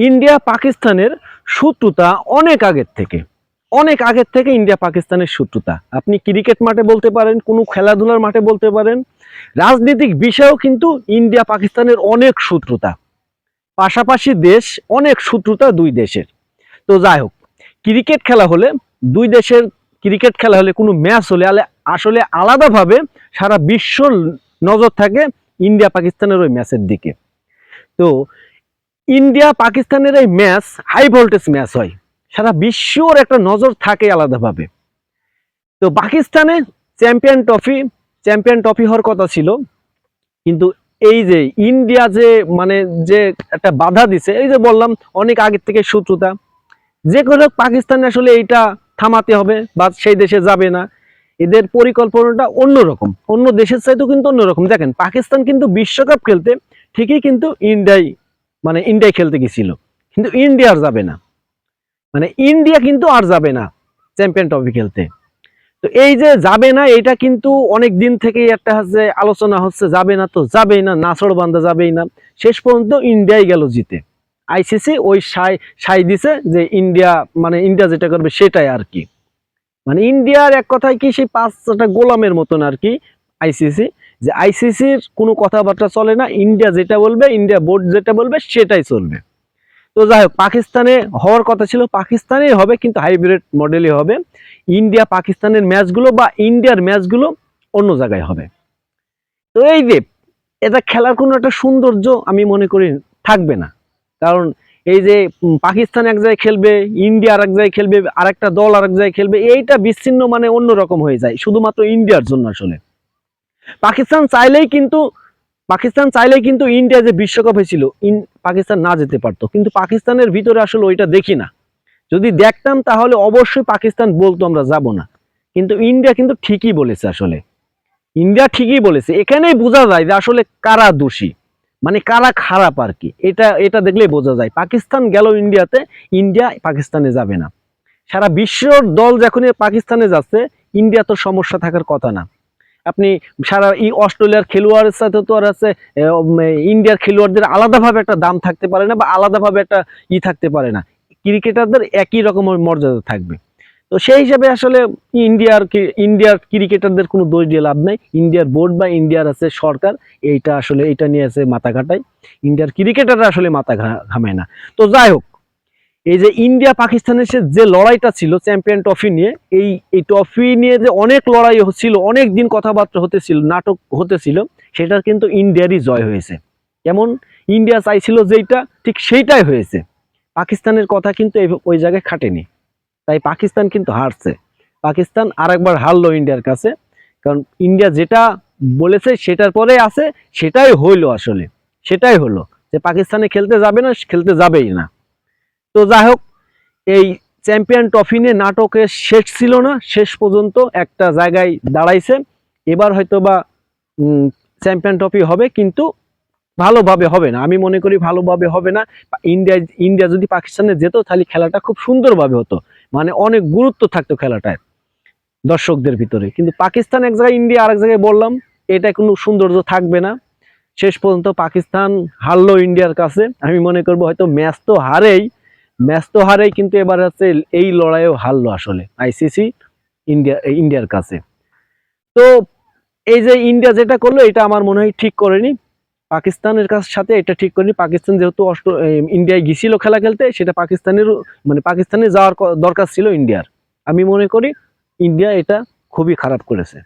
India পাকিস্তানের শত্রুতা অনেক আগের থেকে ইন্ডিয়া পাকিস্তানের শত্রুতা। আপনি ক্রিকেট মাঠে বলতে পারেন, কোনো খেলাধুলার মাঠে বলতে পারেন, রাজনৈতিক বিষয়েও কিন্তু ইন্ডিয়া পাকিস্তানের অনেক শত্রুতা। পাশাপাশি দেশ, অনেক শত্রুতা দুই দেশের। তো যাই হোক, ক্রিকেট খেলা হলে, দুই দেশের ক্রিকেট খেলা হলে, কোনো ম্যাচ হলে আসলে আলাদাভাবে সারা বিশ্বর নজর থাকে ইন্ডিয়া পাকিস্তানের ওই ম্যাচের দিকে। তো ইন্ডিয়া পাকিস্তানের এই ম্যাচ হাই ভোল্টেজ ম্যাচ হয়, সারা বিশ্বর একটা নজর থাকে আলাদাভাবে। তো পাকিস্তানে চ্যাম্পিয়ন ট্রফি হওয়ার কথা ছিল, কিন্তু এই যে ইন্ডিয়া যে একটা বাধা দিছে, এই যে বললাম অনেক আগের থেকে শত্রুতা, যে কোনো পাকিস্তানে আসলে এইটা থামাতে হবে বা সেই দেশে যাবে না। এদের পরিকল্পনাটা অন্যরকম, অন্য দেশের চাইতেও কিন্তু অন্যরকম। দেখেন, পাকিস্তান কিন্তু বিশ্বকাপ খেলতে ঠিকই কিন্তু ইন্ডিয়ায় খেলতে গেছিল, কিন্তু ইন্ডিয়া আর যাবে না, ইন্ডিয়া কিন্তু আর যাবে না চ্যাম্পিয়ন ট্রফি খেলতে। তো এই যে যাবে না, এটা কিন্তু অনেক দিন থেকেই একটা আলোচনা হচ্ছে, যাবে না তো যাবেই না, নাছড় বান্ধা যাবেই না। শেষ পর্যন্ত ইন্ডিয়াই গেল জিতে। আইসিসি ওই সাই দিছে যে ইন্ডিয়া যেটা করবে সেটাই আর কি। ইন্ডিয়ার এক কথায় কি সেই 5টা গোলামের মতন আর কি আইসিসি, যে আইসিসির কোনো কথাবার্তা চলে না, ইন্ডিয়া যেটা বলবে, ইন্ডিয়া বোর্ড যেটা বলবে সেটাই চলবে। তো যাই হোক, পাকিস্তানে হওয়ার কথা ছিল, পাকিস্তানেই হবে, কিন্তু হাইব্রিড মডেলই হবে। ইন্ডিয়া পাকিস্তানের ম্যাচগুলো বা ইন্ডিয়ার ম্যাচগুলো অন্য জায়গায় হবে। তো এই যে এটা খেলার কোনো একটা সৌন্দর্য আমি মনে করি থাকবে না। কারণ এই যে পাকিস্তান এক জায়গায় খেলবে, ইন্ডিয়া আর এক জায়গায় খেলবে, আরেকটা দল আর এক জায়গায় খেলবে, এইটা বিচ্ছিন্ন অন্যরকম হয়ে যায় শুধুমাত্র ইন্ডিয়ার জন্য। আসলে পাকিস্তান চাইলেই কিন্তু ইন্ডিয়া যে বিশ্বকাপ হয়েছিল, পাকিস্তান না যেতে পারতো, কিন্তু পাকিস্তানের ভিতরে আসলে ওইটা দেখি না। যদি দেখতাম তাহলে অবশ্যই পাকিস্তান বলতো আমরা যাব না, কিন্তু ইন্ডিয়া কিন্তু ঠিকই বলেছে। আসলে ইন্ডিয়া ঠিকই বলেছে, এখানেই বোঝা যায় যে আসলে কারা দোষী, কারা খারাপ আর কি। এটা দেখলেই বোঝা যায়। পাকিস্তান গেল ইন্ডিয়াতে, ইন্ডিয়া পাকিস্তানে যাবে না। সারা বিশ্বর দল যখন পাকিস্তানে যাচ্ছে, ইন্ডিয়া তো সমস্যা থাকার কথা না। আপনি অস্ট্রেলিয়ার খেলোয়াড়ের সাথে তো আর ইন্ডিয়ার খেলোয়াড়দের আলাদাভাবে একটা দাম থাকতে পারে না, বা আলাদাভাবে একটা থাকতে পারে না। ক্রিকেটারদের একই রকমের মর্যাদা থাকবে। তো সেই হিসাবে আসলে ইন্ডিয়ার ক্রিকেটারদের কোনো দোষ দিয়ে লাভ নাই। ইন্ডিয়ার বোর্ড বা ইন্ডিয়ার সরকার এইটা নিয়ে মাথা ঘাটায়, ইন্ডিয়ার ক্রিকেটাররা আসলে মাথা ঘামায় না। তো যাই হোক, এই যে ইন্ডিয়া পাকিস্তানের যে লড়াইটা ছিল চ্যাম্পিয়ন ট্রফি নিয়ে, এই ট্রফি নিয়ে যে অনেক লড়াই হচ্ছিল, অনেক দিন কথাবার্তা হতেছিল, নাটক হতেছিল, সেটা কিন্তু ইন্ডিয়ারই জয় হয়েছে। কেমন ইন্ডিয়া চাইছিল যেটা, ঠিক সেইটাই হয়েছে। পাকিস্তানের কথা কিন্তু ওই জায়গায় খাটেনি, তাই পাকিস্তান কিন্তু হারছে। পাকিস্তান আরেকবার হারলো ইন্ডিয়ার কাছে, কারণ ইন্ডিয়া যেটা বলেছে সেটার পরে আছে, সেটাই হইলো। আসলে সেটাই হলো যে পাকিস্তানে খেলতে যাবে না, খেলতে যাবেই না। তো যাই হোক, এই চ্যাম্পিয়ন ট্রফি নিয়ে নাটকের শেষ ছিল না, শেষ পর্যন্ত একটা জায়গায় দাঁড়াইছে। এবার হয়তো বা চ্যাম্পিয়ন ট্রফি হবে, কিন্তু ভালোভাবে হবে না। আমি মনে করি ভালোভাবে হবে না। ইন্ডিয়া যদি পাকিস্তানে যেত, তাহলে খেলাটা খুব সুন্দরভাবে হতো, অনেক গুরুত্ব থাকতো খেলাটায় দর্শকদের ভিতরে। কিন্তু পাকিস্তান এক জায়গায়, ইন্ডিয়া আরেক জায়গায়, বললাম এটা কোনো সৌন্দর্য থাকবে না। শেষ পর্যন্ত পাকিস্তান হারলো ইন্ডিয়ার কাছে। আমি মনে করবো হয়তো ম্যাচ তো হারেই, কিন্তু এবার এই লড়াইও হারলো আসলে আইসিসি ইন্ডিয়ার কাছে। তো এই যে ইন্ডিয়া যেটা করলো, এটা আমার মনে হয় ঠিক করেনি। পাকিস্তানের সাথে এটা ঠিক করেনি। পাকিস্তান যেহেতু ইন্ডিয়ায় গিয়েছিল খেলা খেলতে, সেটা পাকিস্তানে যাওয়ার দরকার ছিল ইন্ডিয়ার। আমি মনে করি ইন্ডিয়া এটা খুবই খারাপ করেছে।